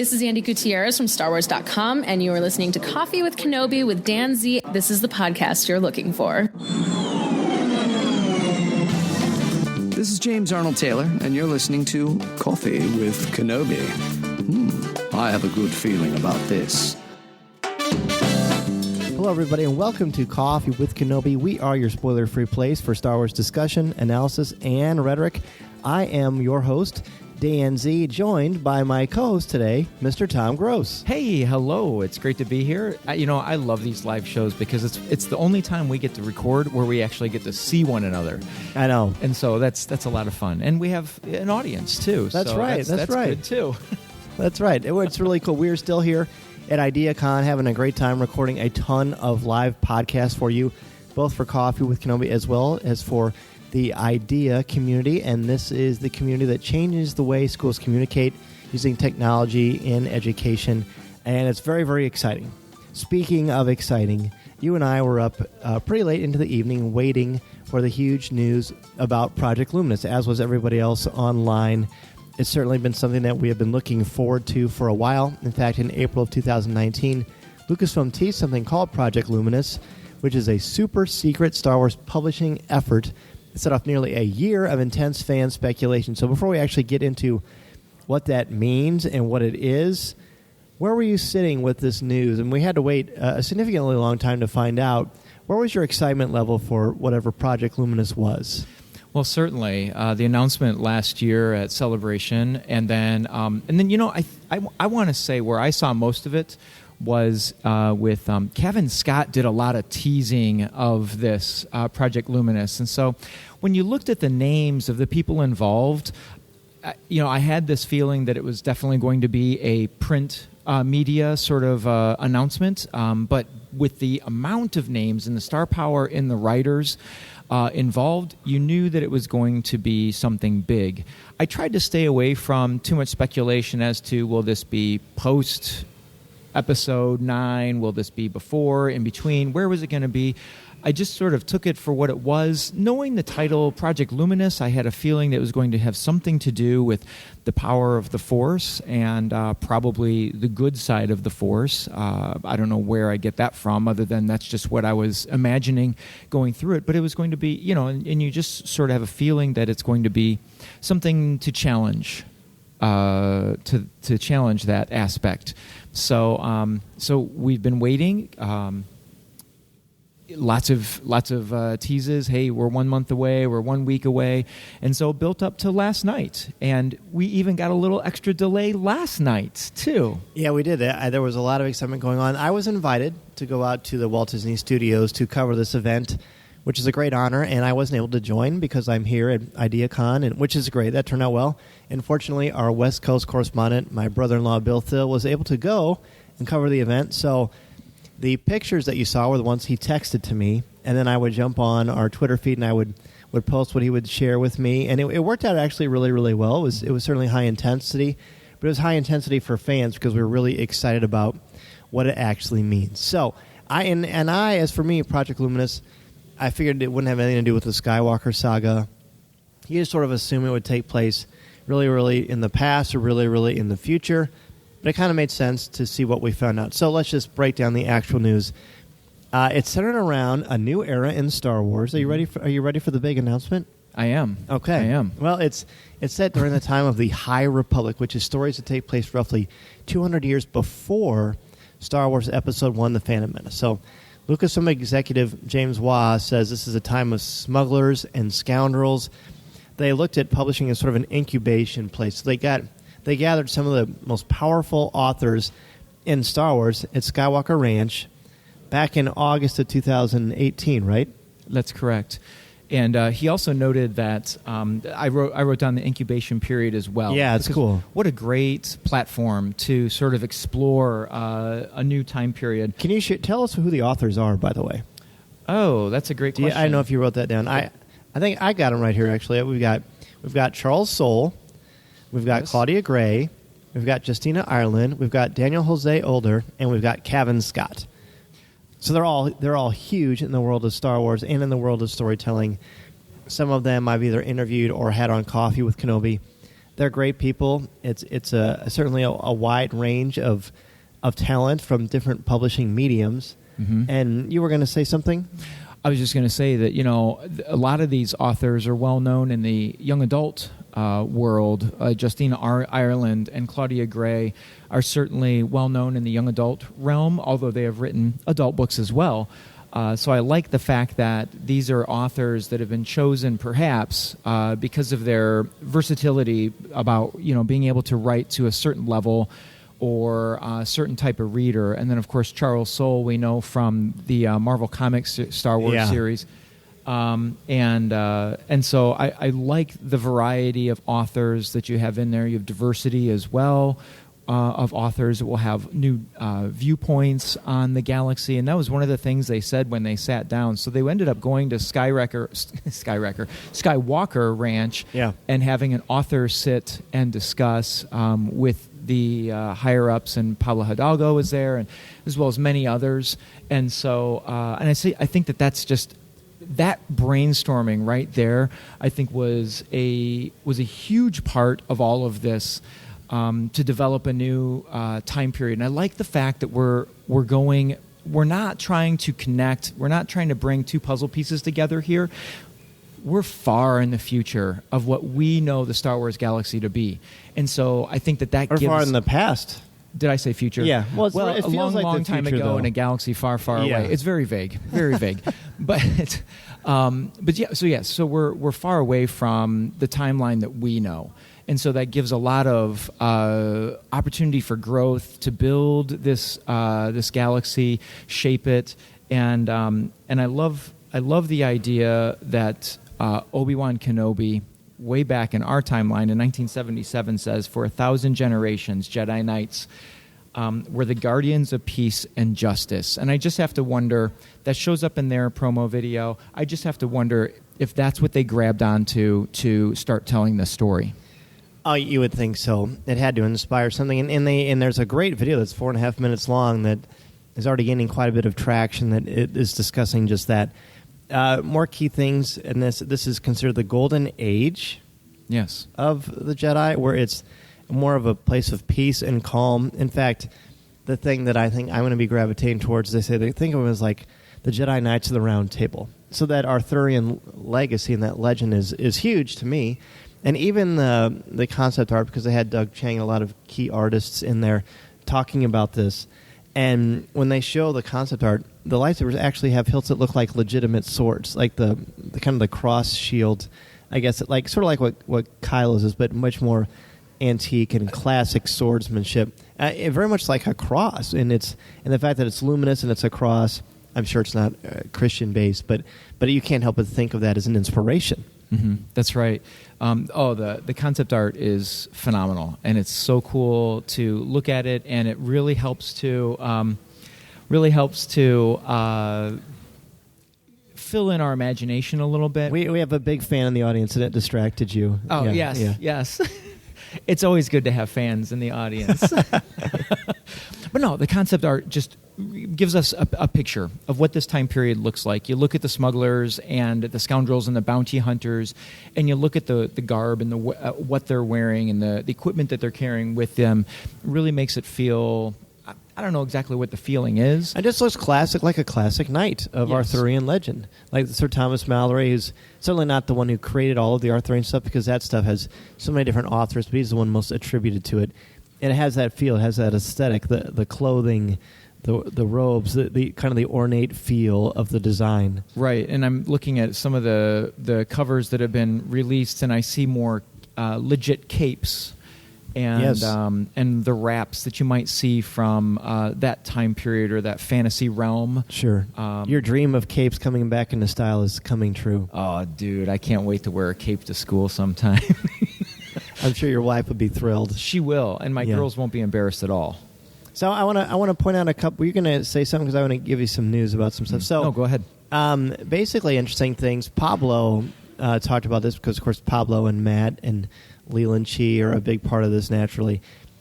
This is Andy Gutierrez from StarWars.com, and you are listening to Coffee with Kenobi with Dan Z. This is the podcast you're looking for. This is James Arnold Taylor, and you're listening to Coffee with Kenobi. I have a good feeling about this. Hello, everybody, and welcome to Coffee with Kenobi. We are your spoiler-free place for Star Wars discussion, analysis, and rhetoric. I am your host, Dan Z, joined by my co-host today, Mr. Tom Gross. Hey, hello. It's great to be here. I love these live shows because it's the only time we get to record where we actually get to see one another. I know. And so that's a lot of fun. And we have an audience, too. That's so right. That's right. good, too. That's right. It's really cool. We're still here at IdeaCon, having a great time recording a ton of live podcasts for you, both for Coffee with Kenobi as well as for the IDEA community. And this is the community that changes the way schools communicate using technology in education. And it's very, very exciting. Speaking of exciting, you and I were up pretty late into the evening waiting for the huge news about Project Luminous, as was everybody else online. It's certainly been something that we have been looking forward to for a while. In fact, in April of 2019, Lucasfilm teased something called Project Luminous, which is a super secret Star Wars publishing effort. It set off nearly a year of intense fan speculation. So before we actually get into what that means and what it is, where were you sitting with this news? And we had to wait a significantly long time to find out. Where was your excitement level for whatever Project Luminous was? Well, certainly. The announcement last year at Celebration, and then I want to say where I saw most of it was with Kevin Scott did a lot of teasing of this Project Luminous. And so when you looked at the names of the people involved, I had this feeling that it was definitely going to be a print media sort of announcement. But with the amount of names and the star power in the writers involved, you knew that it was going to be something big. I tried to stay away from too much speculation as to, will this be post Episode 9? Will this be before, in between? Where was it going to be? I just sort of took it for what it was. Knowing the title, Project Luminous, I had a feeling that it was going to have something to do with the power of the Force and probably the good side of the Force. I don't know where I get that from, other than that's just what I was imagining going through it. But it was going to be, and you just sort of have a feeling that it's going to be something to challenge. To challenge that aspect. So we've been waiting. Lots of teases. Hey, we're 1 month away. We're 1 week away, and so built up to last night. And we even got a little extra delay last night too. Yeah, we did. There was a lot of excitement going on. I was invited to go out to the Walt Disney Studios to cover this event, which is a great honor, and I wasn't able to join because I'm here at IdeaCon, which is great. That turned out well. Unfortunately, our West Coast correspondent, my brother-in-law Bill Thill, was able to go and cover the event. So the pictures that you saw were the ones he texted to me, and then I would jump on our Twitter feed and I would post what he would share with me. And it worked out actually really, really well. It was certainly high intensity, but it was high intensity for fans because we were really excited about what it actually means. So as for me, Project Luminous, I figured it wouldn't have anything to do with the Skywalker saga. You just sort of assume it would take place really, really in the past or really, really in the future. But it kind of made sense to see what we found out. So let's just break down the actual news. It's centered around a new era in Star Wars. Are you ready for the big announcement? I am. Okay. I am. Well, it's set during the time of the High Republic, which is stories that take place roughly 200 years before Star Wars Episode 1, The Phantom Menace. So Lucasfilm executive James Waugh says this is a time of smugglers and scoundrels. They looked at publishing as sort of an incubation place. So they gathered some of the most powerful authors in Star Wars at Skywalker Ranch back in August of 2018, right? That's correct. And he also noted that I wrote down the incubation period as well. Yeah, it's cool. What a great platform to sort of explore a new time period. Can you tell us who the authors are, by the way? Oh, that's a great question. I don't know if you wrote that down. I think I got them right here, actually. We've got Charles Soule. We've got Claudia Gray. We've got Justina Ireland. We've got Daniel Jose Older. And we've got Kevin Scott. So they're all huge in the world of Star Wars and in the world of storytelling. Some of them I've either interviewed or had on Coffee with Kenobi. they're great people. It's certainly a wide range of talent from different publishing mediums. And you were going to say something? I was just going to say that, a lot of these authors are well known in the young adult world. Justina Ireland and Claudia Gray are certainly well known in the young adult realm, although they have written adult books as well. So I like the fact that these are authors that have been chosen perhaps because of their versatility about, being able to write to a certain level or a certain type of reader. And then, of course, Charles Soule, we know from the Marvel Comics Star Wars series. And so I like the variety of authors that you have in there. You have diversity as well of authors that will have new viewpoints on the galaxy. And that was one of the things they said when they sat down. So they ended up going to Skywalker Ranch and having an author sit and discuss with the higher-ups, and Pablo Hidalgo was there, and as well as many others. And so, I think that's just that brainstorming right there. I think was a huge part of all of this to develop a new time period. And I like the fact that we're not trying to connect. We're not trying to bring two puzzle pieces together here. We're far in the future of what we know the Star Wars galaxy to be. And so I think that gives... Or far in the past. Did I say future? Yeah. Well, it a feels like long the time future, ago though. in a galaxy far, far away. It's very vague. Very vague. But so we're far away from the timeline that we know. And so that gives a lot of opportunity for growth to build this galaxy, shape it, and I love the idea that Obi-Wan Kenobi, way back in our timeline in 1977, says, "For 1,000 generations, Jedi Knights were the guardians of peace and justice." And I just have to wonder, that shows up in their promo video, I just have to wonder if that's what they grabbed onto to start telling the story. Oh, you would think so. It had to inspire something. And there's a great video that's 4.5 minutes long that is already gaining quite a bit of traction that it is discussing just that. More key things in this. This is considered the golden age of the Jedi, where it's more of a place of peace and calm. In fact, the thing that I think I'm going to be gravitating towards, they think of it as like the Jedi Knights of the Round Table. So that Arthurian legacy and that legend is huge to me. And even the concept art, because they had Doug Chang and a lot of key artists in there talking about this. And when they show the concept art, the lightsabers actually have hilts that look like legitimate swords, like the kind of the cross shield, I guess, like sort of like what Kylo's is, but much more antique and classic swordsmanship. Very much like a cross, and the fact that it's luminous and it's a cross. I'm sure it's not Christian based, but you can't help but think of that as an inspiration. Mm-hmm. That's right. The concept art is phenomenal, and it's so cool to look at it, and it really helps to fill in our imagination a little bit. We have a big fan in the audience, and it distracted you. Oh, yeah, yes. It's always good to have fans in the audience. But no, the concept art just gives us a picture of what this time period looks like. You look at the smugglers and the scoundrels and the bounty hunters, and you look at the garb and what they're wearing and the equipment that they're carrying with them. It really makes it feel... I don't know exactly what the feeling is. It just looks classic, like a classic knight of Arthurian legend. Like Sir Thomas Malory, who's certainly not the one who created all of the Arthurian stuff, because that stuff has so many different authors, but he's the one most attributed to it. And it has that feel, it has that aesthetic, the clothing, the robes, the kind of the ornate feel of the design. Right, and I'm looking at some of the covers that have been released, and I see more legit capes and the wraps that you might see from that time period or that fantasy realm. Sure. Your dream of capes coming back into style is coming true. Oh, dude, I can't wait to wear a cape to school sometime. I'm sure your wife would be thrilled. She will, and my girls won't be embarrassed at all. So I want to point out a couple. You're going to say something because I want to give you some news about some stuff. So no, go ahead. Basically, interesting things. Pablo talked about this because, of course, Pablo and Matt and Leland Chi are a big part of this. Naturally,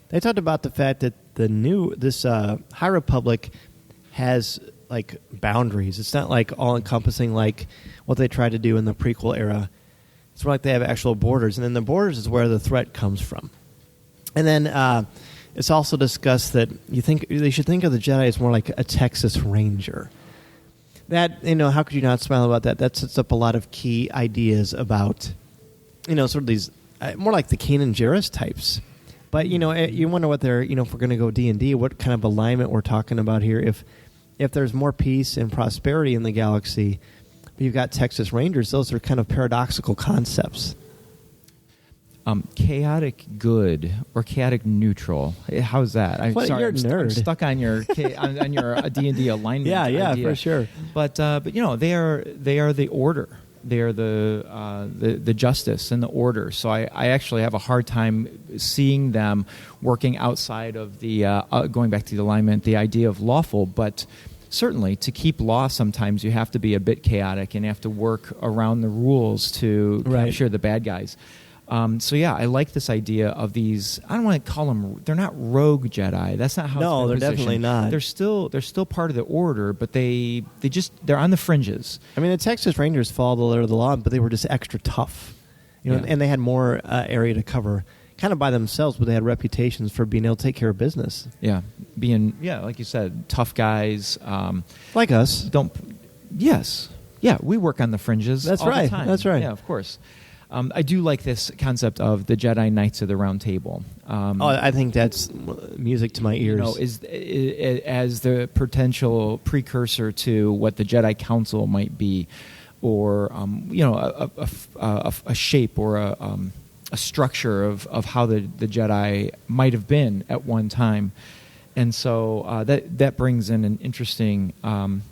they talked about the fact that this High Republic has like boundaries. It's not like all encompassing like what they tried to do in the prequel era. It's more like they have actual borders, and then the borders is where the threat comes from. And then it's also discussed that they should think of the Jedi as more like a Texas Ranger. That, how could you not smile about that? That sets up a lot of key ideas about, sort of these more like the Kanan Jarrus types. But you wonder what they're, if we're going to go D&D, what kind of alignment we're talking about here. If there's more peace and prosperity in the galaxy, but you've got Texas Rangers, those are kind of paradoxical concepts. Chaotic good or chaotic neutral. How's that? You're a nerd. I'm stuck on your on your D&D alignment. Yeah, idea. for sure. But they are the order. They are the justice and the order. So I actually have a hard time seeing them working outside of the going back to the alignment, the idea of lawful. But certainly, to keep law, sometimes you have to be a bit chaotic and you have to work around the rules to capture the bad guys. I like this idea of these. I don't want to call them. They're not rogue Jedi. That's not how. No, it's they're definitely not. They're still part of the order, but they're on the fringes. I mean, the Texas Rangers follow the letter of the law, but they were just extra tough, and they had more area to cover, kind of by themselves, but they had reputations for being able to take care of business. Yeah, like you said, tough guys, like us. We work on the fringes. That's all right. The time. That's right. Yeah, of course. I do like this concept of the Jedi Knights of the Round Table. I think that's music to my ears. As the potential precursor to what the Jedi Council might be, or a shape or a structure of how the Jedi might have been at one time. And so that brings in an interesting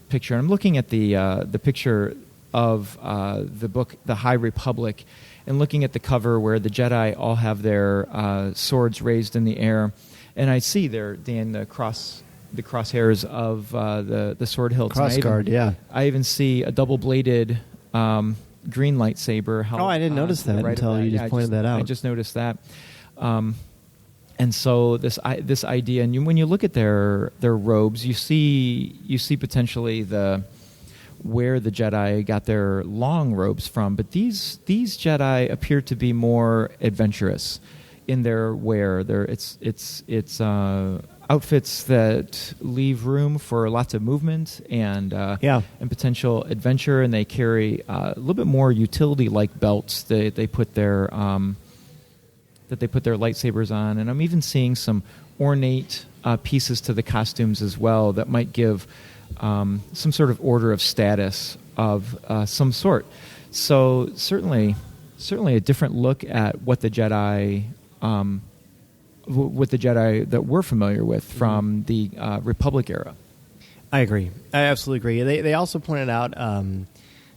picture. I'm looking at the picture of the book, The High Republic, and looking at the cover where the Jedi all have their swords raised in the air, and I see there, Dan, the crosshairs of the sword hilts. Crossguard, yeah. I even see a double-bladed green lightsaber. I didn't notice that until you just pointed that out. I just noticed that. And so this idea, and when you look at their robes, you see potentially where the Jedi got their long robes from, but these Jedi appear to be more adventurous in their wear. It's outfits that leave room for lots of movement and potential adventure, and they carry a little bit more utility-like belts that they put their lightsabers on, and I'm even seeing some ornate pieces to the costumes as well that might give some sort of order of status of some sort. So certainly a different look at what the Jedi that we're familiar with from the Republic era. I agree. I absolutely agree. They also pointed out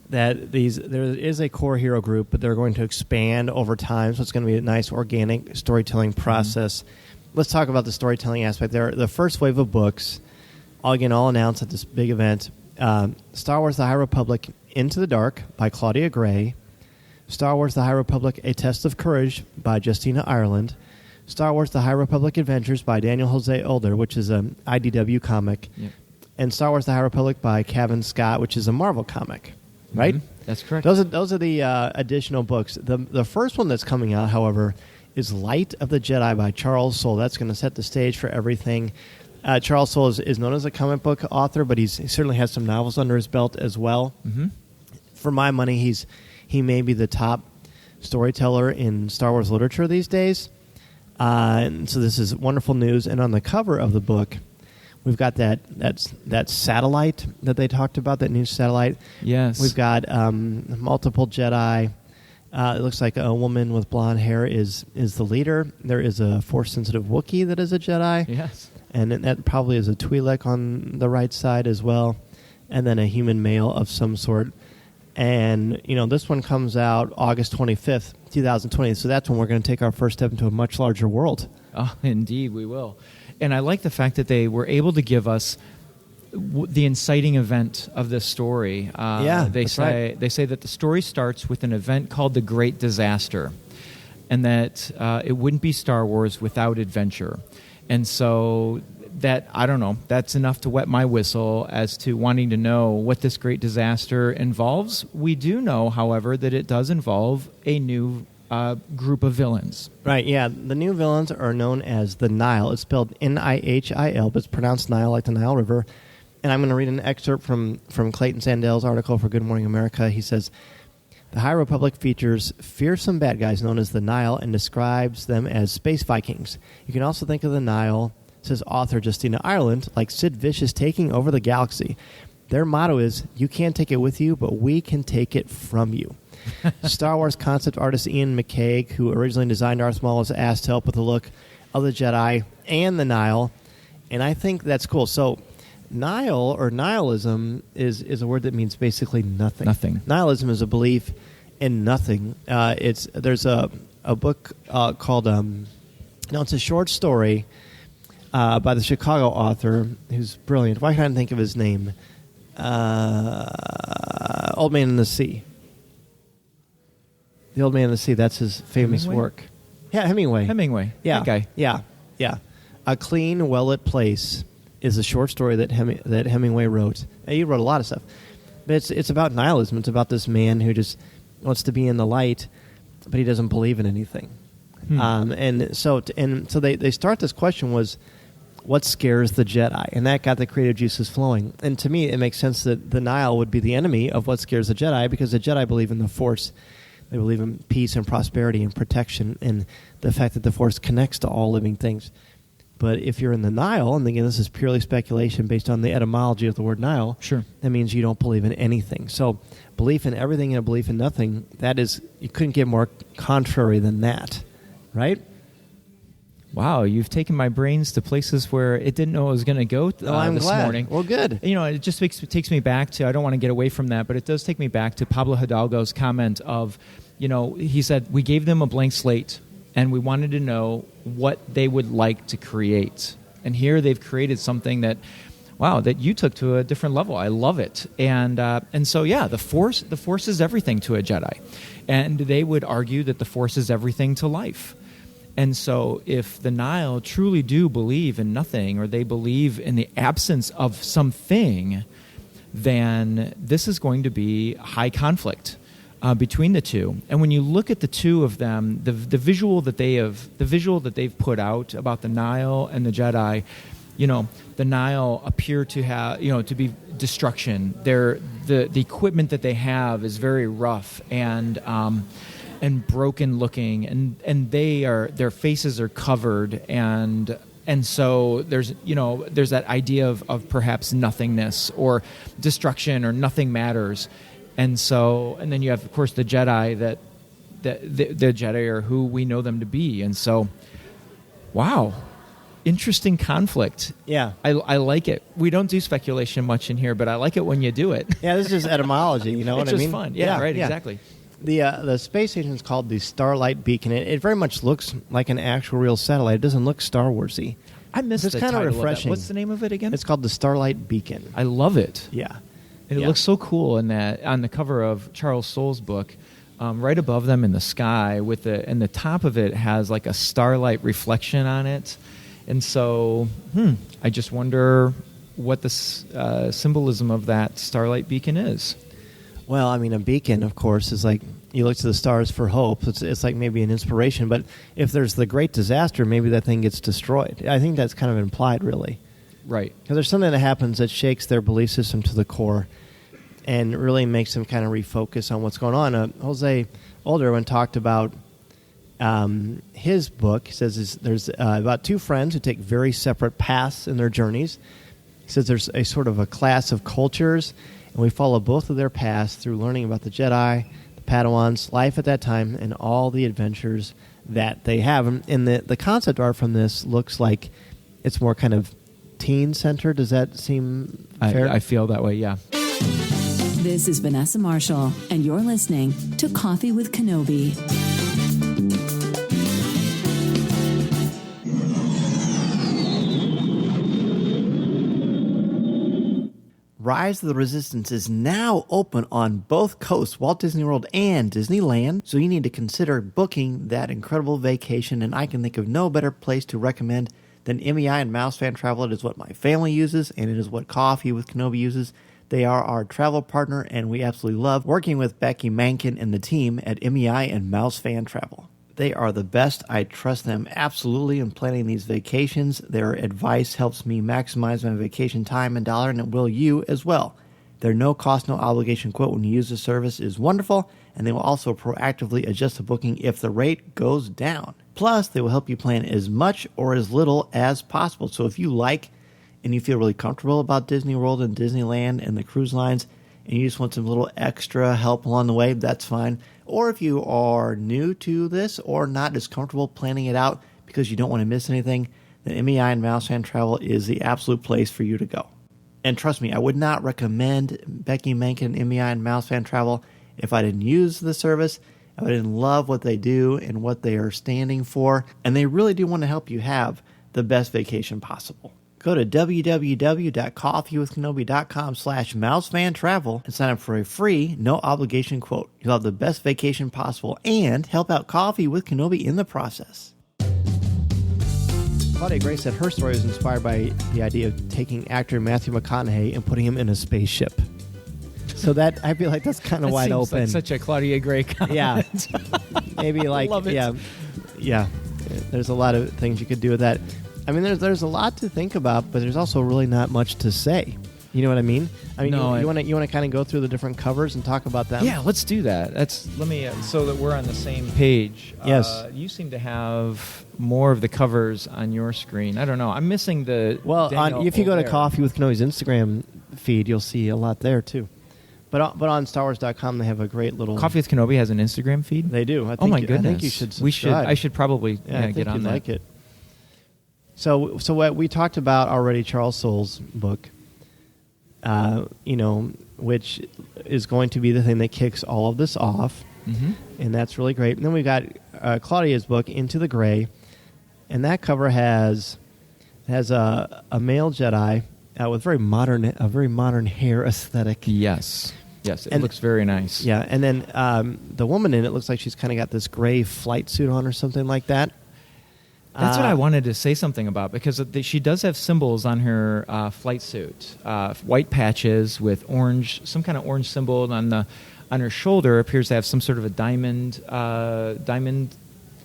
that there is a core hero group, but they're going to expand over time, so it's going to be a nice organic storytelling process. Let's talk about the storytelling aspect. The first wave of books, all announced at this big event. Star Wars The High Republic Into the Dark by Claudia Gray. Star Wars The High Republic A Test of Courage by Justina Ireland. Star Wars The High Republic Adventures by Daniel Jose Older, which is an IDW comic. Yep. And Star Wars The High Republic by Kevin Scott, which is a Marvel comic. Right? That's correct. Those are the additional books. The first one that's coming out, however, is Light of the Jedi by Charles Soule. That's going to set the stage for everything. Charles Soule is known as a comic book author, but he certainly has some novels under his belt as well. Mm-hmm. For my money, he may be the top storyteller in Star Wars literature these days. And so this is wonderful news. And on the cover of the book, we've got that satellite that they talked about, that new satellite. Yes. We've got multiple Jedi. It looks like a woman with blonde hair is the leader. There is a Force-sensitive Wookiee that is a Jedi. Yes. And that probably is a Twi'lek on the right side as well. And then a human male of some sort. And, this one comes out August 25th, 2020. So that's when we're going to take our first step into a much larger world. Oh, indeed, we will. And I like the fact that they were able to give us the inciting event of this story. They say that the story starts with an event called the Great Disaster, and that it wouldn't be Star Wars without adventure. And so that, I don't know, that's enough to wet my whistle as to wanting to know what this great disaster involves. We do know, however, that it does involve a new group of villains. Right, yeah. The new villains are known as the Nile. It's spelled Nihil, but it's pronounced Nile, like the Nile River. And I'm going to read an excerpt from Clayton Sandell's article for Good Morning America. He says, the High Republic features fearsome bad guys known as the Nile and describes them as space Vikings. You can also think of the Nile, says author Justina Ireland, like Sid Vicious taking over the galaxy. Their motto is, you can't take it with you, but we can take it from you. Star Wars concept artist Ian McCaig, who originally designed Darth Maul, was asked to help with the look of the Jedi and the Nile, and I think that's cool. So Nile or nihilism is a word that means basically nothing. Nothing. Nihilism is a belief in nothing. There's a book called it's a short story by the Chicago author who's brilliant. Why can't I think of his name? Old Man in the Sea. The Old Man in the Sea. That's his famous work. Yeah, Hemingway. Yeah, that guy. Yeah. A Clean, Well-Lit Place is a short story that Hemingway wrote. He wrote a lot of stuff, but it's about nihilism. It's about this man who just wants to be in the light, but he doesn't believe in anything. And so they start this question was, what scares the Jedi? And that got the creative juices flowing. And to me, it makes sense that the Nile would be the enemy of what scares the Jedi, because the Jedi believe in the Force. They believe in peace and prosperity and protection and the fact that the Force connects to all living things. But if you're in the Nile, and again, this is purely speculation based on the etymology of the word Nile, sure, that means you don't believe in anything. So belief in everything and a belief in nothing, that is, you couldn't get more contrary than that, right? Wow, you've taken my brains to places where it didn't know it was going to go I'm this glad. morning. Well, good. It just takes me back to, I don't want to get away from that, but it does take me back to Pablo Hidalgo's comment of, he said, we gave them a blank slate, and we wanted to know what they would like to create. And here they've created something that you took to a different level. I love it. And so, yeah, the Force is everything to a Jedi. And they would argue that the Force is everything to life. And so if the Nile truly do believe in nothing, or they believe in the absence of something, then this is going to be high conflict between the two. And when you look at the two of them, the visual that they've put out about the Nile and the Jedi, the Nile appear to have, to be destruction. The equipment that they have is very rough and broken looking, and their faces are covered, and so there's that idea of perhaps nothingness or destruction or nothing matters, and then you have, of course, the Jedi that the Jedi are who we know them to be, and so, wow, interesting conflict. Yeah, I like it. We don't do speculation much in here, but I like it when you do it. Yeah, this is just etymology. You know what I mean? It's just fun. Yeah, right. Yeah. Exactly. The space station is called the Starlight Beacon. It very much looks like an actual real satellite. It doesn't look Star Warsy. I missed the kind title of refreshing. What's the name of it again? It's called the Starlight Beacon. I love it. Yeah, and it looks so cool in that on the cover of Charles Soule's book, right above them in the sky, and the top of it has like a starlight reflection on it, and so I just wonder what the symbolism of that Starlight Beacon is. Well, I mean, a beacon, of course, is like you look to the stars for hope. It's like maybe an inspiration. But if there's the great disaster, maybe that thing gets destroyed. I think that's kind of implied, really. Right. Because there's something that happens that shakes their belief system to the core and really makes them kind of refocus on what's going on. Jose Alderman talked about his book. He says there's about two friends who take very separate paths in their journeys. He says there's a sort of a class of cultures, and we follow both of their paths through learning about the Jedi, the Padawans, life at that time, and all the adventures that they have. And the concept art from this looks like it's more kind of teen-centered. Does that seem fair? I feel that way, yeah. This is Vanessa Marshall, and you're listening to Coffee with Kenobi. Rise of the Resistance is now open on both coasts, Walt Disney World and Disneyland, so you need to consider booking that incredible vacation, and I can think of no better place to recommend then MEI and Mouse Fan Travel. It is what my family uses, and it is what Coffee with Kenobi uses. They are our travel partner, and we absolutely love working with Becky Mankin and the team at MEI and Mouse Fan Travel. They are the best. I trust them absolutely in planning these vacations. Their advice helps me maximize my vacation time and dollar, and it will you as well. Their no-cost, no-obligation quote when you use the service is wonderful, and they will also proactively adjust the booking if the rate goes down. Plus, they will help you plan as much or as little as possible. So if you like and you feel really comfortable about Disney World and Disneyland and the cruise lines, and you just want some little extra help along the way, that's fine. Or if you are new to this or not as comfortable planning it out because you don't want to miss anything, then MEI and Mouse Fan Travel is the absolute place for you to go. And trust me, I would not recommend Becky Mankin and MEI and Mouse Fan Travel if I didn't use the service. I didn't love what they do and what they are standing for. And they really do want to help you have the best vacation possible. Go to www.coffeewithkenobi.com/mousefantravel and sign up for a free, no-obligation quote. You'll have the best vacation possible and help out Coffee with Kenobi in the process. Claudia Gray said her story was inspired by the idea of taking actor Matthew McConaughey and putting him in a spaceship. So that, I feel like that's kind of wide open. Like such a Claudia Gray comment. Yeah. Maybe like, love it. Yeah. There's a lot of things you could do with that. I mean, there's a lot to think about, but there's also really not much to say. You know what I mean? I mean, No, you want to kind of go through the different covers and talk about them? Yeah, let's do that. Let me so that we're on the same page. Yes. You seem to have more of the covers on your screen. I don't know. I'm missing the. Well, if you go to O'Hare. Coffee with Kenobi's Instagram feed, you'll see a lot there too. But on StarWars.com, they have a great little. Coffee with Kenobi has an Instagram feed. They do. I think, Oh my goodness! I think you should subscribe. I should probably I think get on you'd that. like it. So what we talked about already, Charles Soule's book, which is going to be the thing that kicks all of this off, and that's really great. And then we've got Claudia's book, Into the Gray, and that cover has a male Jedi with a very modern hair aesthetic. Yes, it looks very nice. Yeah, and then the woman in it looks like she's kind of got this gray flight suit on or something like that. That's what I wanted to say something about, because she does have symbols on her flight suit, white patches with orange, some kind of orange symbol on her shoulder. Appears to have some sort of a diamond,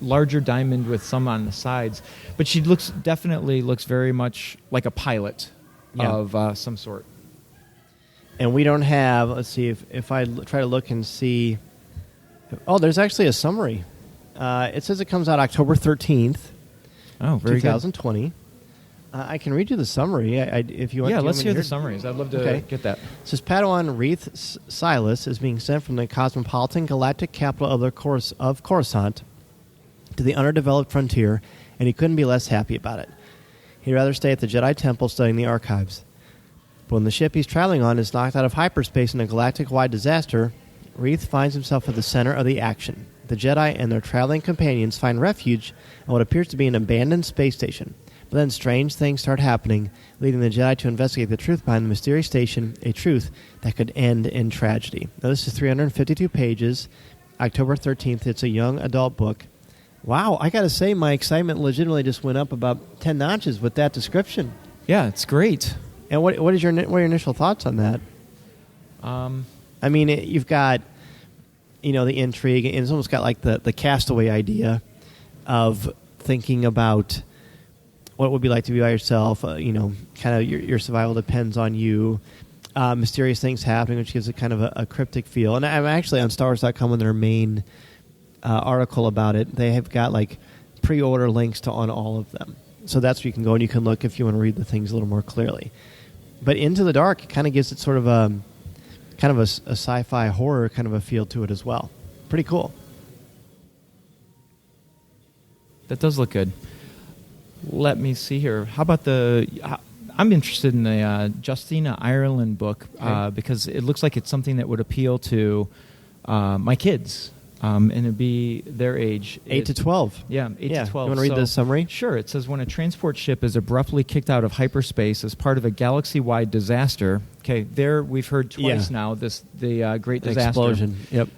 larger diamond with some on the sides. But she definitely looks very much like a pilot of some sort. And we don't have. Let's see if I try to look and see. Oh, there's actually a summary. It says it comes out October 13th. Oh, very 2020. Good. I can read you the summary if you want. Yeah, let's hear the summaries. I'd love to get that. It says Padawan Reath Silas is being sent from the cosmopolitan galactic capital of Coruscant to the underdeveloped frontier, and he couldn't be less happy about it. He'd rather stay at the Jedi Temple studying the archives. But when the ship he's traveling on is knocked out of hyperspace in a galactic-wide disaster, Reath finds himself at the center of the action. The Jedi and their traveling companions find refuge at what appears to be an abandoned space station. But then strange things start happening, leading the Jedi to investigate the truth behind the mysterious station, a truth that could end in tragedy. Now, this is 352 pages, October 13th. It's a young adult book. Wow, I got to say, my excitement legitimately just went up about 10 notches with that description. Yeah, it's great. And what are your initial thoughts on that? I mean, you've got... the intrigue, and it's almost got like the Castaway idea of thinking about what it would be like to be by yourself. Kind of your survival depends on you. Mysterious things happening, which gives it kind of a cryptic feel. And I'm actually on StarWars.com in their main article about it. They have got like pre-order links on all of them. So that's where you can go and you can look if you want to read the things a little more clearly. But Into the Dark, it kind of gives it sort of a sci-fi horror kind of a feel to it as well. Pretty cool. That does look good. Let me see here. How about I'm interested in the Justina Ireland book because it looks like it's something that would appeal to my kids. And it'd be their age. 8 to 12. Yeah, 8 to 12. You want to read the summary? Sure. It says, when a transport ship is abruptly kicked out of hyperspace as part of a galaxy-wide disaster. Okay, there we've heard twice now the great disaster. Explosion, yep.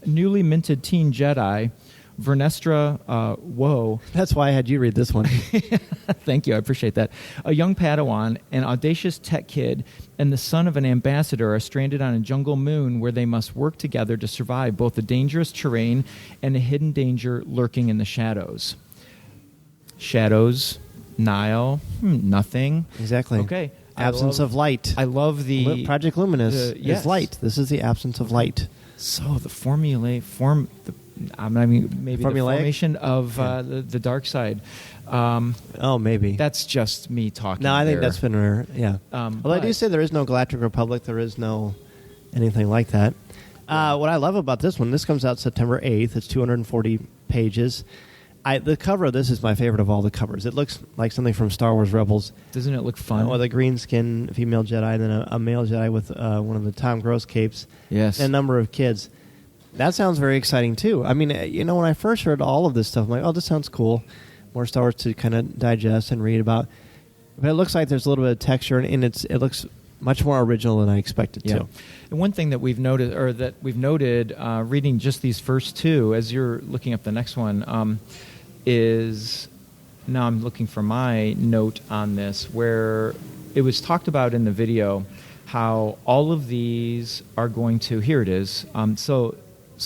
Newly minted teen Jedi Vernestra Woe. That's why I had you read this one. Thank you. I appreciate that. A young Padawan, an audacious tech kid, and the son of an ambassador are stranded on a jungle moon where they must work together to survive both the dangerous terrain and the hidden danger lurking in the shadows. Shadows, Nile, nothing. Exactly. Okay. Absence of light. I love the... Project Luminous yes. is light. This is the absence of light. So the formation of the dark side. Maybe. That's just me talking. No, I think there. that's been rare. Yeah. Although I do say there is no Galactic Republic. There is no anything like that. What I love about this one, this comes out September 8th. It's 240 pages. The cover of this is my favorite of all the covers. It looks like something from Star Wars Rebels. Doesn't it look fun? With a green-skinned female Jedi and then a male Jedi with one of the Tom Gross capes. Yes. And a number of kids. That sounds very exciting, too. I mean, when I first heard all of this stuff, I'm like, oh, this sounds cool. More Star Wars to kind of digest and read about. But it looks like there's a little bit of texture, and it looks much more original than I expected to. And one thing that we've noted, reading just these first two, as you're looking up the next one, is now I'm looking for my note on this, where it was talked about in the video how all of these are going to, here it is. So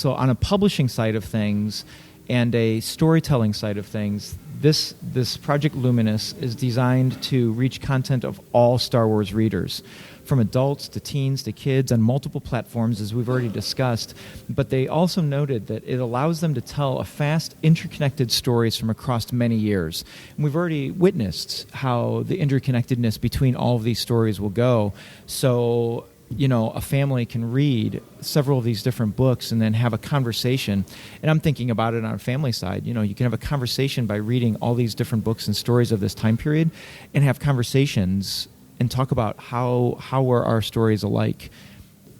on a publishing side of things and a storytelling side of things, this Project Luminous is designed to reach content of all Star Wars readers, from adults to teens to kids on multiple platforms, as we've already discussed. But they also noted that it allows them to tell a fast, interconnected stories from across many years. And we've already witnessed how the interconnectedness between all of these stories will go. So, a family can read several of these different books and then have a conversation. And I'm thinking about it on a family side. You can have a conversation by reading all these different books and stories of this time period and have conversations and talk about how were our stories alike,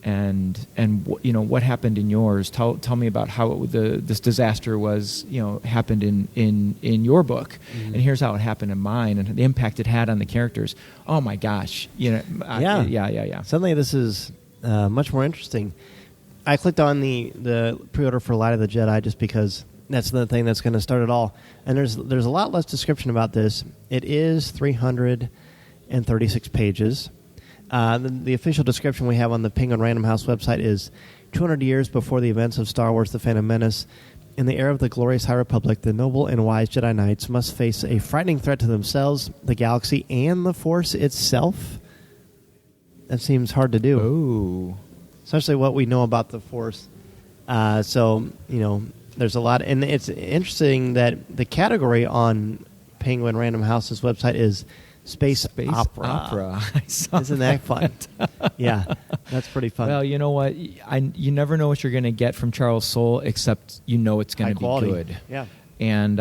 and what happened in yours. Tell me about how this disaster was happened in your book, and here's how it happened in mine, and the impact it had on the characters. Oh my gosh, yeah. Suddenly this is much more interesting. I clicked on the pre-order for Light of the Jedi just because that's the thing that's going to start it all, and there's a lot less description about this. It is 336 pages. The official description we have on the Penguin Random House website is 200 years before the events of Star Wars The Phantom Menace. In the era of the glorious High Republic, the noble and wise Jedi Knights must face a frightening threat to themselves, the galaxy, and the Force itself. That seems hard to do. Oh. Especially what we know about the Force. There's a lot. And it's interesting that the category on Penguin Random House's website is Space opera. Isn't that fun? Yeah, that's pretty fun. Well, you know what? You never know what you're going to get from Charles Soule, except it's going to be good. Yeah. And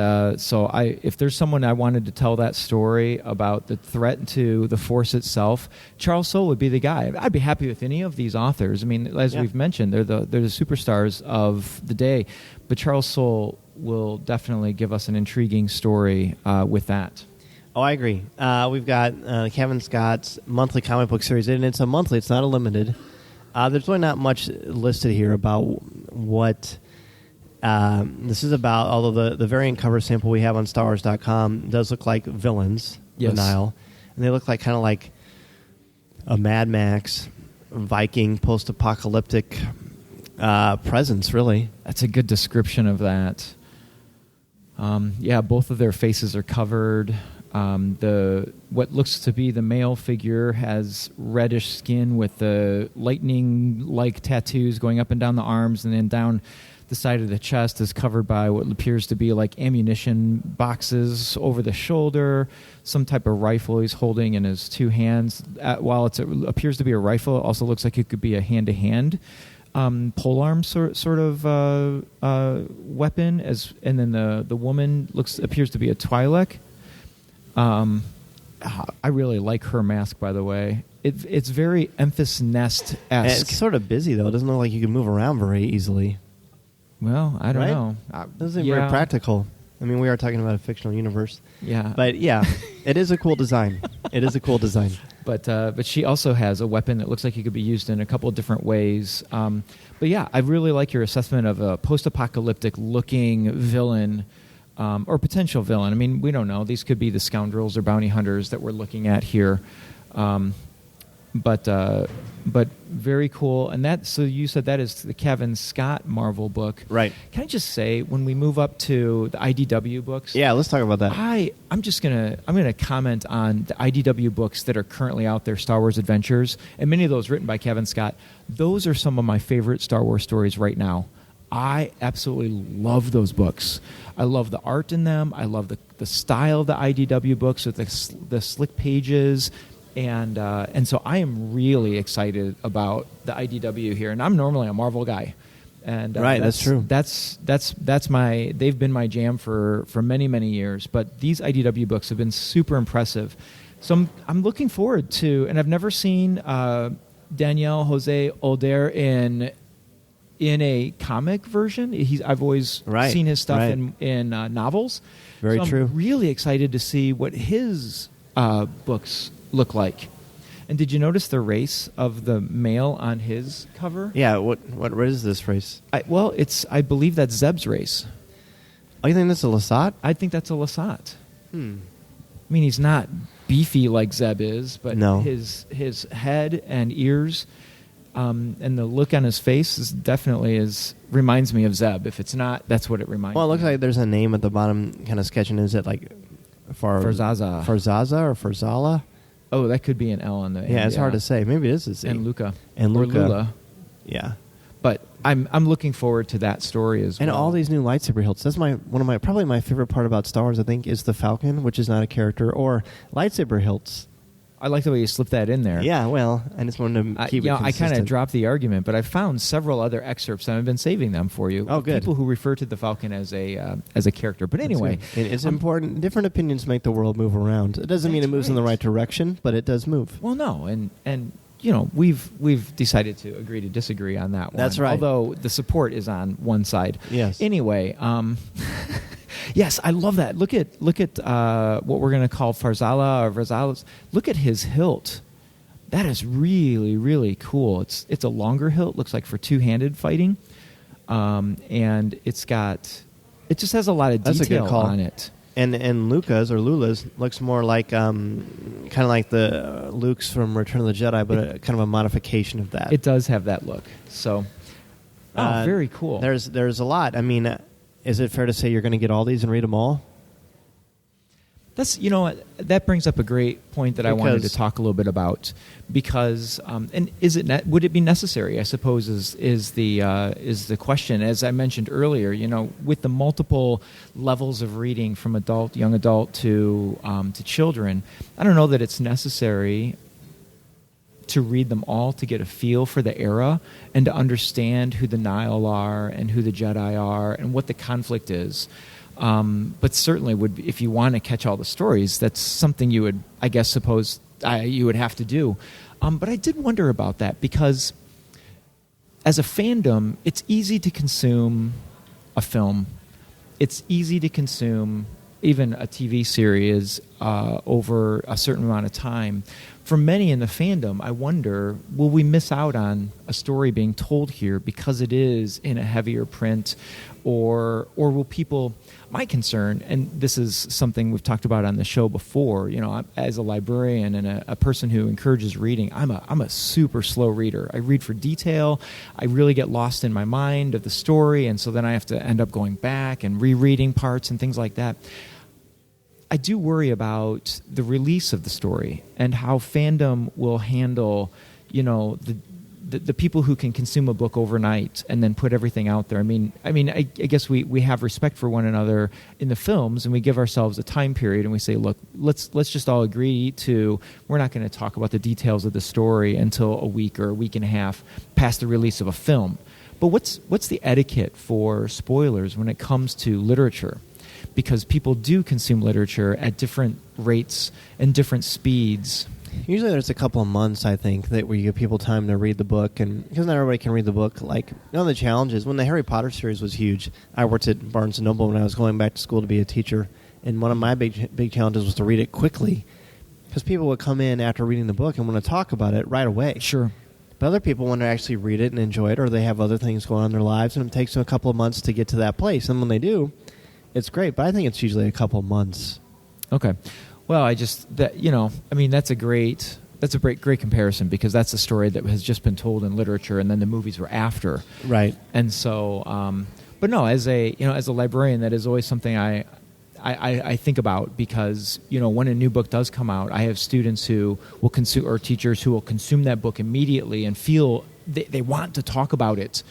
if there's someone I wanted to tell that story about the threat to the Force itself, Charles Soule would be the guy. I'd be happy with any of these authors. I mean, as we've mentioned, they're the superstars of the day. But Charles Soule will definitely give us an intriguing story with that. Oh, I agree. We've got Kevin Scott's monthly comic book series, and it's a monthly. It's not a limited. There's really not much listed here about what this is about, although the variant cover sample we have on StarWars.com does look like villains, yes. The Nile. And they look like kind of like a Mad Max, Viking, post-apocalyptic presence, really. That's a good description of that. Both of their faces are covered. What looks to be the male figure has reddish skin with the lightning-like tattoos going up and down the arms, and then down the side of the chest is covered by what appears to be like ammunition boxes over the shoulder, some type of rifle he's holding in his two hands. While it appears to be a rifle, it also looks like it could be a hand-to-hand polearm sort of weapon, and then the woman appears to be a Twi'lek. I really like her mask, by the way. It's very Emphas Nest-esque. It's sort of busy, though. It doesn't look like you can move around very easily. Well, I don't know. It doesn't seem very practical. I mean, we are talking about a fictional universe. Yeah. But, yeah, it is a cool design. It is a cool design. But she also has a weapon that looks like it could be used in a couple of different ways. But yeah, I really like your assessment of a post-apocalyptic looking villain or potential villain. I mean, we don't know. These could be the scoundrels or bounty hunters that we're looking at here. But very cool. And so you said that is the Kevin Scott Marvel book. Right. Can I just say, when we move up to the IDW books? Yeah, let's talk about that. I'm gonna comment on the IDW books that are currently out there, Star Wars Adventures, and many of those written by Kevin Scott. Those are some of my favorite Star Wars stories right now. I absolutely love those books. I love the art in them. I love the style of the IDW books with the slick pages. And so I am really excited about the IDW here, and I'm normally a Marvel guy, and right, that's true. They've been my jam for many years. But these IDW books have been super impressive, so I'm looking forward to. And I've never seen Daniel Jose Older in a comic version. I've always seen his stuff in novels. Very true. I'm really excited to see what his books look like. And did you notice the race of the male on his cover? Yeah, what is this race? I believe that's Zeb's race. Oh, you think that's a Lasat? I think that's a Lasat. I mean, he's not beefy like Zeb is, but his head and ears and the look on his face reminds me of Zeb. If it's not, that's what it reminds me. Well, it looks like there's a name at the bottom kind of sketching. Is it like Farzaza or Farzala? Oh, that could be an L on the end. Yeah, it's hard to say. Maybe it is a Z. And Luca. And Or Luca. Lula. Yeah. But I'm looking forward to that story as well. And all these new lightsaber hilts. That's probably my favorite part about Star Wars, I think, is the Falcon, which is not a character, or lightsaber hilts. I like the way you slipped that in there. Yeah, well, I just wanted to keep it consistent. I kind of dropped the argument, but I found several other excerpts, and I've been saving them for you. Oh, good. People who refer to the Falcon as a character. But anyway, it's important. Different opinions make the world move around. It doesn't mean it moves in the right direction, but it does move. Well, no, and we've decided to agree to disagree on that one. That's right. Although the support is on one side. Yes. Anyway, yes, I love that. Look at what we're going to call Farzala or Varzalas. Look at his hilt. That is really, really cool. It's a longer hilt. Looks like for two-handed fighting, and it just has a lot of detail on it. And Luca's or Lula's looks more like kind of like the Luke's from Return of the Jedi, but kind of a modification of that. It does have that look. So, very cool. There's a lot. I mean, is it fair to say you're going to get all these and read them all? That brings up a great point that I wanted to talk a little bit about, because and would it be necessary? I suppose is the question. As I mentioned earlier, with the multiple levels of reading from young adult to children, I don't know that it's necessary to read them all to get a feel for the era and to understand who the Nihil are and who the Jedi are and what the conflict is. But certainly, if you want to catch all the stories, that's something you would, I guess, you would have to do. But I did wonder about that, because as a fandom, it's easy to consume a film. It's easy to consume even a TV series over a certain amount of time. For many in the fandom, I wonder, will we miss out on a story being told here because it is in a heavier print, or will people... My concern, and this is something we've talked about on the show before, as a librarian and a person who encourages reading, I'm a super slow reader. I read for detail. I really get lost in my mind of the story, and so then I have to end up going back and rereading parts and things like that. I do worry about the release of the story and how fandom will handle, the people who can consume a book overnight and then put everything out there. I guess we have respect for one another in the films, and we give ourselves a time period, and we say, look, let's just all agree to, we're not going to talk about the details of the story until a week or a week and a half past the release of a film. But what's the etiquette for spoilers when it comes to literature? Because people do consume literature at different rates and different speeds. Usually there's a couple of months, I think, where you give people time to read the book, and because not everybody can read the book. Like, one of the challenges, when the Harry Potter series was huge, I worked at Barnes & Noble when I was going back to school to be a teacher, and one of my big challenges was to read it quickly. because people would come in after reading the book and want to talk about it right away. Sure. But other people want to actually read it and enjoy it, or they have other things going on in their lives, and it takes them a couple of months to get to that place. And when they do, it's great. But I think it's usually a couple of months. Okay. Well, that's a great comparison, because that's a story that has just been told in literature, and then the movies were after. Right. And so, but no, as a librarian, that is always something I think about, because when a new book does come out, I have students who will consume, or teachers who will consume that book immediately and feel they want to talk about it.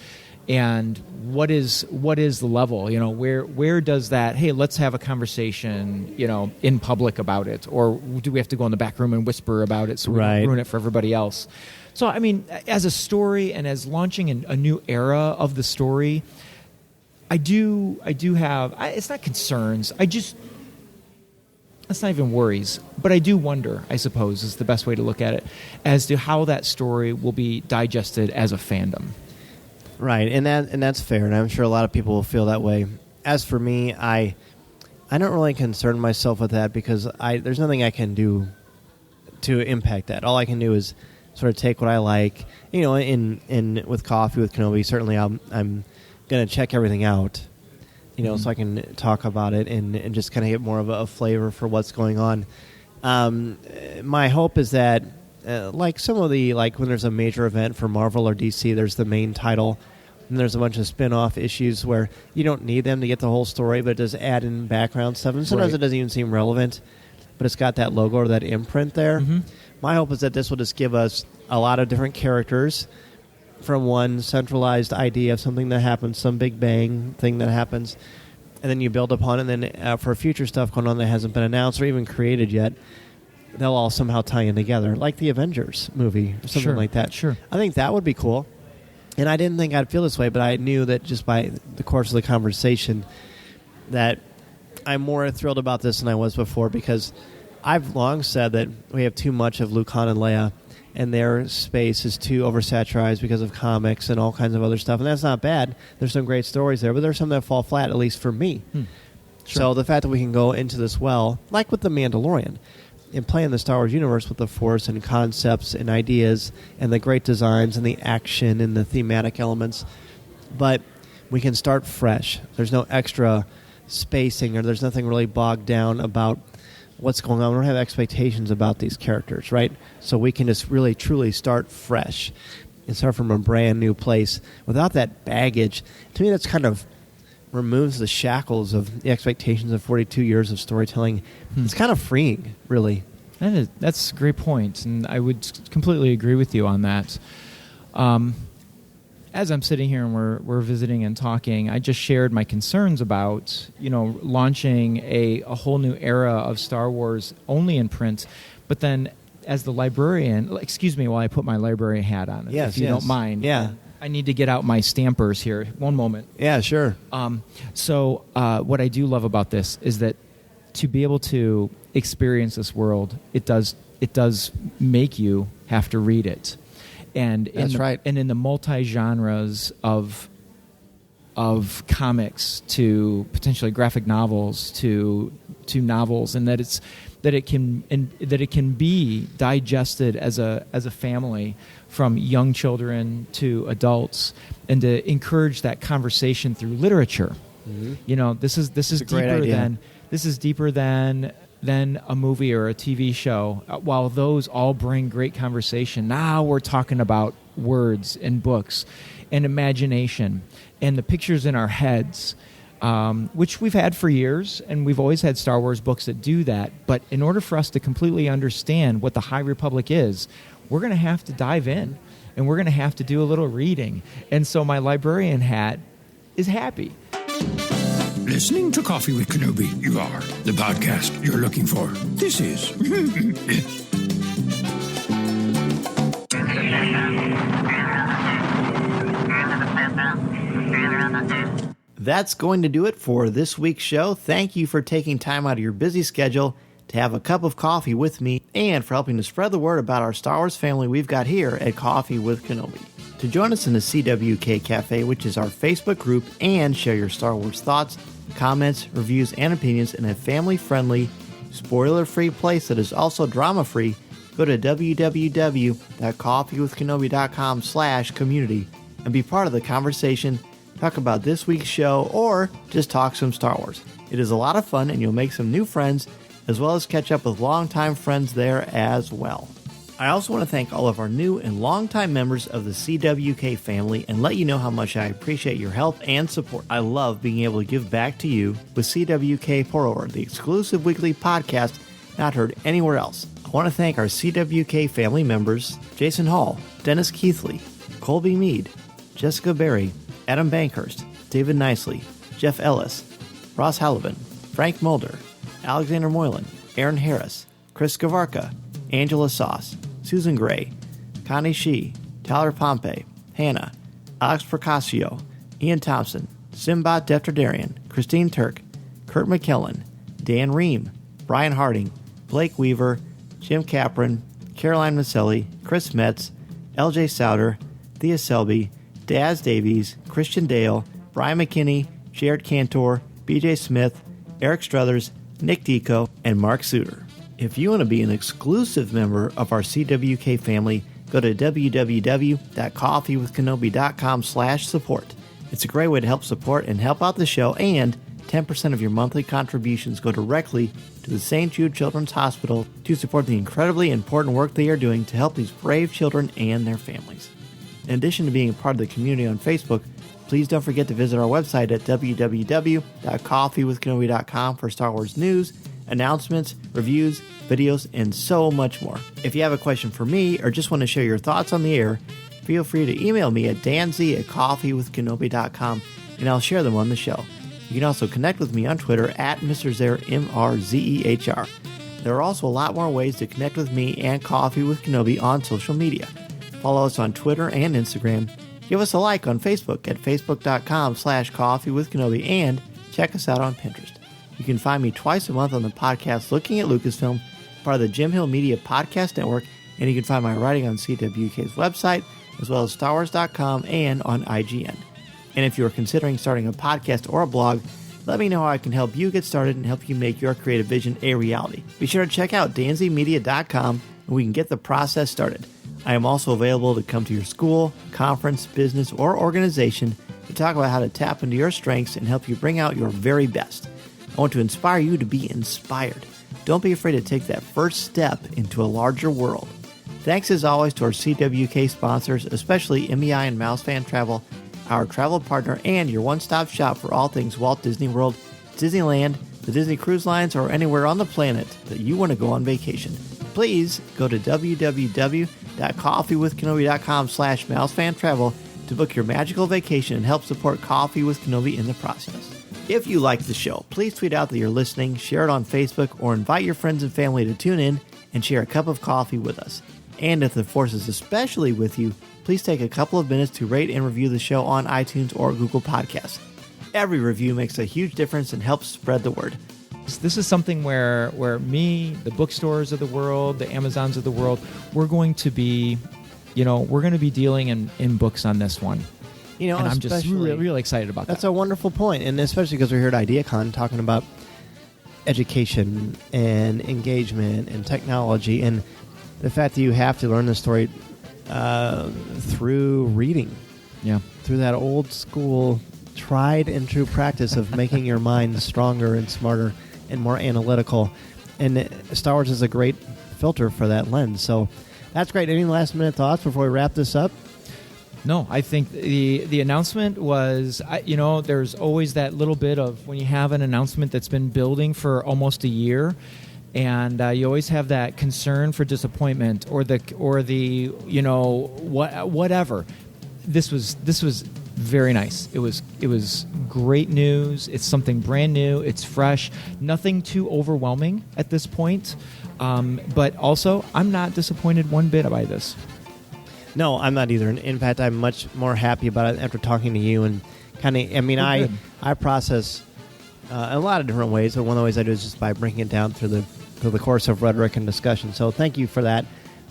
And what is the level? Where does that? Hey, let's have a conversation, in public about it, or do we have to go in the back room and whisper about it so we don't ruin it for everybody else? So, I mean, as a story and as launching a new era of the story, I do have, it's not concerns. That's not even worries, but I do wonder, I suppose, is the best way to look at it, as to how that story will be digested as a fandom. Right, and that's fair, and I'm sure a lot of people will feel that way. As for me, I don't really concern myself with that, because there's nothing I can do to impact that. All I can do is sort of take what I like. In with Coffee with Kenobi, certainly I'm going to check everything out, so I can talk about it and just kind of get more of a flavor for what's going on. My hope is that, like when there's a major event for Marvel or DC, there's the main title, and there's a bunch of spin-off issues where you don't need them to get the whole story, but it does add in background stuff, and sometimes it doesn't even seem relevant, but it's got that logo or that imprint there. Mm-hmm. My hope is that this will just give us a lot of different characters from one centralized idea of something that happens, some big bang thing that happens, and then you build upon it, and then for future stuff going on that hasn't been announced or even created yet, they'll all somehow tie in together, like the Avengers movie or something like that. Sure. I think that would be cool. And I didn't think I'd feel this way, but I knew that just by the course of the conversation that I'm more thrilled about this than I was before, because I've long said that we have too much of Luke, Han, and Leia, and their space is too oversaturated because of comics and all kinds of other stuff. And that's not bad. There's some great stories there, but there's some that fall flat, at least for me. Sure. So the fact that we can go into this well, like with The Mandalorian, and play in the Star Wars universe with the Force and concepts and ideas and the great designs and the action and the thematic elements, but we can start fresh. There's no extra spacing, or there's nothing really bogged down about what's going on. We don't have expectations about these characters, right? So we can just really, truly start fresh and start from a brand new place without that baggage. To me, that's kind of removes the shackles of the expectations of 42 years of storytelling. It's kind of freeing, really. That's a great point, and I would completely agree with you on that. As I'm sitting here and we're visiting and talking, I just shared my concerns about launching a whole new era of Star Wars only in print, but then as the librarian, excuse me while I put my librarian hat on, if you don't mind. Yeah. I need to get out my stampers here. One moment. Yeah, sure. So what I do love about this is that to be able to experience this world, it does make you have to read it. And right. And in the multi-genres of comics to potentially graphic novels to novels, and that it can be digested as a family, from young children to adults, and to encourage that conversation through literature. Mm-hmm. This is deeper than a movie or a TV show. While those all bring great conversation, now we're talking about words and books and imagination and the pictures in our heads, which we've had for years, and we've always had Star Wars books that do that. But in order for us to completely understand what the High Republic is, we're going to have to dive in, and we're going to have to do a little reading. And so my librarian hat is happy. Listening to Coffee with Kenobi, you are the podcast you're looking for. This is... That's going to do it for this week's show. Thank you for taking time out of your busy schedule to have a cup of coffee with me, and for helping to spread the word about our Star Wars family we've got here at Coffee with Kenobi. To join us in the CWK Cafe, which is our Facebook group, and share your Star Wars thoughts, comments, reviews, and opinions in a family-friendly, spoiler-free place that is also drama-free, go to www.coffeewithkenobi.com/community and be part of the conversation, talk about this week's show, or just talk some Star Wars. It is a lot of fun, and you'll make some new friends, as well as catch up with longtime friends there as well. I also want to thank all of our new and longtime members of the CWK family and let you know how much I appreciate your help and support. I love being able to give back to you with CWK Pour-Over, the exclusive weekly podcast not heard anywhere else. I want to thank our CWK family members, Jason Hall, Dennis Keithley, Colby Mead, Jessica Berry, Adam Bankhurst, David Nicely, Jeff Ellis, Ross Hallivan, Frank Mulder, Alexander Moylan, Aaron Harris, Chris Gavarka, Angela Sauce, Susan Gray, Connie Shee, Tyler Pompey, Hannah, Alex Procasio, Ian Thompson, Simbot Defterdarian, Christine Turk, Kurt McKellen, Dan Ream, Brian Harding, Blake Weaver, Jim Capron, Caroline Maselli, Chris Metz, LJ Souter, Thea Selby, Daz Davies, Christian Dale, Brian McKinney, Jared Cantor, BJ Smith, Eric Struthers, Nick Deco, and Mark Suter. If you want to be an exclusive member of our CWK family, go to www.coffeewithkenobi.com/support. It's a great way to help support and help out the show, and 10% of your monthly contributions go directly to the St. Jude Children's Hospital to support the incredibly important work they are doing to help these brave children and their families. In addition to being a part of the community on Facebook, please don't forget to visit our website at www.coffeewithkenobi.com for Star Wars news, announcements, reviews, videos, and so much more. If you have a question for me or just want to share your thoughts on the air, feel free to email me at danz@coffeewithkenobi.com and I'll share them on the show. You can also connect with me on Twitter at Mr. Zer, MRZEHR. There are also a lot more ways to connect with me and Coffee with Kenobi on social media. Follow us on Twitter and Instagram. Give us a like on Facebook at facebook.com/coffeewithkenobi and check us out on Pinterest. You can find me twice a month on the podcast Looking at Lucasfilm, part of the Jim Hill Media Podcast Network, and you can find my writing on CWK's website, as well as StarWars.com and on IGN. And if you are considering starting a podcast or a blog, let me know how I can help you get started and help you make your creative vision a reality. Be sure to check out danzymedia.com and we can get the process started. I am also available to come to your school, conference, business, or organization to talk about how to tap into your strengths and help you bring out your very best. I want to inspire you to be inspired. Don't be afraid to take that first step into a larger world. Thanks as always to our CWK sponsors, especially MEI and Mouse Fan Travel, our travel partner and your one-stop shop for all things Walt Disney World, Disneyland, the Disney Cruise Lines, or anywhere on the planet that you want to go on vacation. Please go to www.coffeewithkenobi.com/mousefan-travel to book your magical vacation and help support Coffee with Kenobi in the process. If you like the show, please tweet out that you're listening, share it on Facebook, or invite your friends and family to tune in and share a cup of coffee with us. And if the force is especially with you, please take a couple of minutes to rate and review the show on iTunes or Google Podcasts. Every review makes a huge difference and helps spread the word. This is something where me, the bookstores of the world, the Amazons of the world, we're going to be dealing in books on this one. And I'm just really excited about that. That's a wonderful point, and especially because we're here at IdeaCon talking about education and engagement and technology, and the fact that you have to learn the story through reading. Yeah. Through that old school, tried and true practice of making your mind stronger and smarter and more analytical. And Star Wars is a great filter for that lens. So that's great. Any last minute thoughts before we wrap this up? No, I think the announcement was, there's always that little bit of when you have an announcement that's been building for almost a year, and you always have that concern for disappointment or whatever. This was very nice. It was great news. It's something brand new. It's fresh. Nothing too overwhelming at this point, but also I'm not disappointed one bit by this. No, I'm not either. In fact, I'm much more happy about it after talking to you and I process in a lot of different ways. But one of the ways I do is just by breaking it down through the course of rhetoric and discussion. So thank you for that.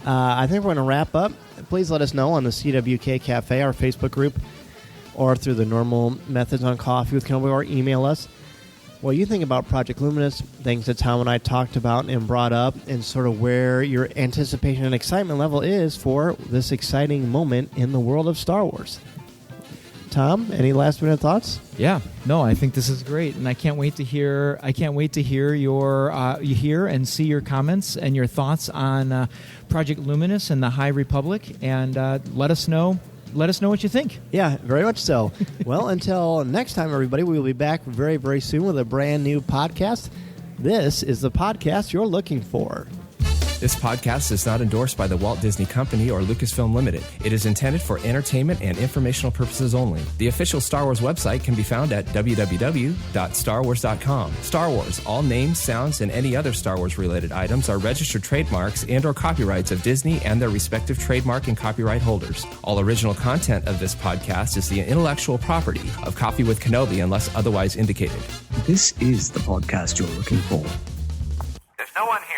I think we're going to wrap up. Please let us know on the CWK Cafe, our Facebook group, or through the normal methods on Coffee with Kenobi, or email us. Well, you think about Project Luminous, things that Tom and I talked about and brought up, and sort of where your anticipation and excitement level is for this exciting moment in the world of Star Wars. Tom, any last-minute thoughts? Yeah, no, I think this is great, and I can't wait to hear. You hear and see your comments and your thoughts on Project Luminous and the High Republic, and let us know. Let us know what you think. Yeah, very much so. Well, until next time, everybody, we will be back very, very soon with a brand new podcast. This is the podcast you're looking for. This podcast is not endorsed by the Walt Disney Company or Lucasfilm Limited. It is intended for entertainment and informational purposes only. The official Star Wars website can be found at www.starwars.com. Star Wars, all names, sounds, and any other Star Wars-related items are registered trademarks and or copyrights of Disney and their respective trademark and copyright holders. All original content of this podcast is the intellectual property of Coffee with Kenobi unless otherwise indicated. This is the podcast you're looking for. There's no one here.